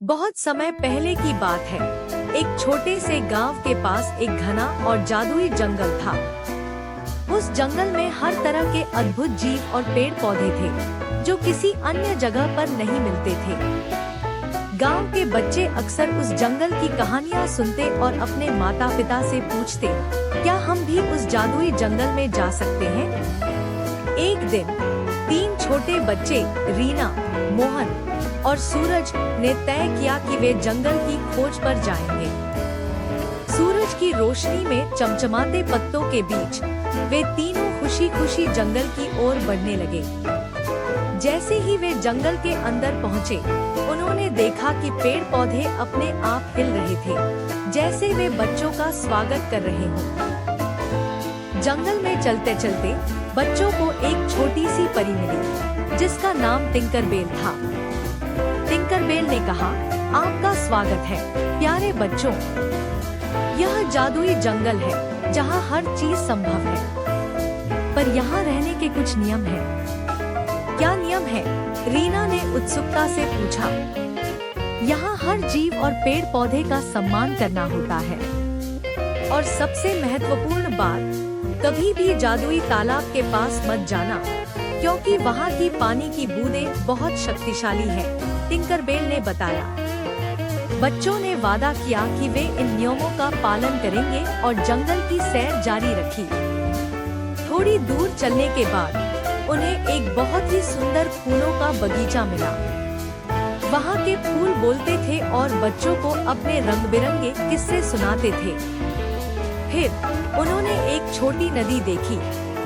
बहुत समय पहले की बात है। एक छोटे से गांव के पास एक घना और जादुई जंगल था। उस जंगल में हर तरह के अद्भुत जीव और पेड़ पौधे थे जो किसी अन्य जगह पर नहीं मिलते थे। गांव के बच्चे अक्सर उस जंगल की कहानियां सुनते और अपने माता पिता से पूछते, क्या हम भी उस जादुई जंगल में जा सकते हैं? एक दिन 3 छोटे बच्चे रीना, मोहन और सूरज ने तय किया कि वे जंगल की खोज पर जाएंगे। सूरज की रोशनी में चमचमाते पत्तों के बीच वे तीनों खुशी खुशी जंगल की ओर बढ़ने लगे। जैसे ही वे जंगल के अंदर पहुँचे, उन्होंने देखा कि पेड़ पौधे अपने आप हिल रहे थे, जैसे वे बच्चों का स्वागत कर रहे हों। जंगल में चलते चलते बच्चों को एक छोटी सी परी मिली, जिसका नाम टिंकरबेल था। टिंकरबेल ने कहा, आपका स्वागत है प्यारे बच्चों। यह जादुई जंगल है जहाँ हर चीज संभव है, पर यहाँ रहने के कुछ नियम हैं। क्या नियम है? रीना ने उत्सुकता से पूछा। यहाँ हर जीव और पेड़ पौधे का सम्मान करना होता है, और सबसे महत्वपूर्ण बात, कभी भी जादुई तालाब के पास मत जाना, क्योंकि वहाँ की पानी की बूंदें बहुत शक्तिशाली है, टिंकरबेल ने बताया। बच्चों ने वादा किया कि वे इन नियमों का पालन करेंगे और जंगल की सैर जारी रखी। थोड़ी दूर चलने के बाद उन्हें एक बहुत ही सुंदर फूलों का बगीचा मिला। वहाँ के फूल बोलते थे और बच्चों को अपने रंग बिरंगे किस्से सुनाते थे। फिर उन्होंने एक छोटी नदी देखी,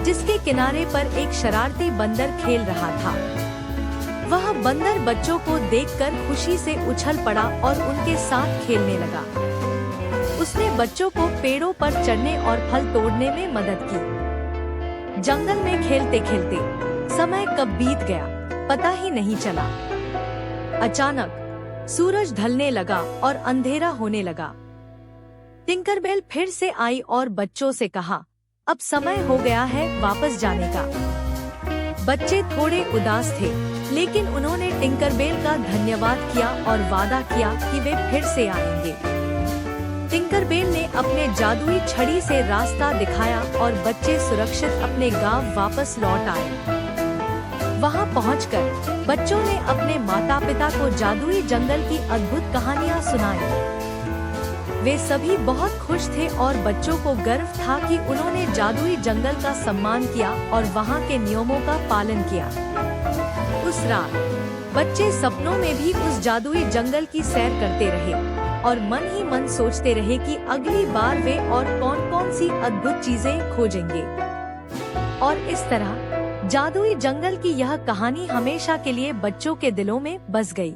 जिसके किनारे पर एक शरारती बंदर खेल रहा था। वह बंदर बच्चों को देखकर खुशी से उछल पड़ा और उनके साथ खेलने लगा। उसने बच्चों को पेड़ों पर चढ़ने और फल तोड़ने में मदद की। जंगल में खेलते खेलते समय कब बीत गया पता ही नहीं चला। अचानक सूरज ढलने लगा और अंधेरा होने लगा। टिंकरबेल फिर से आई और बच्चों से कहा, अब समय हो गया है वापस जाने का। बच्चे थोड़े उदास थे, लेकिन उन्होंने टिंकरबेल का धन्यवाद किया और वादा किया कि वे फिर से आएंगे। टिंकरबेल ने अपने जादुई छड़ी से रास्ता दिखाया और बच्चे सुरक्षित अपने गांव वापस लौट आए। वहां पहुंचकर बच्चों ने अपने माता पिता को जादुई जंगल की अद्भुत कहानियां सुनाई। वे सभी बहुत खुश थे और बच्चों को गर्व था कि उन्होंने जादुई जंगल का सम्मान किया और वहां के नियमों का पालन किया। उस रात बच्चे सपनों में भी उस जादुई जंगल की सैर करते रहे और मन ही मन सोचते रहे कि अगली बार वे और कौन-कौन सी अद्भुत चीजें खोजेंगे। और इस तरह जादुई जंगल की यह कहानी हमेशा के लिए बच्चों के दिलों में बस गई।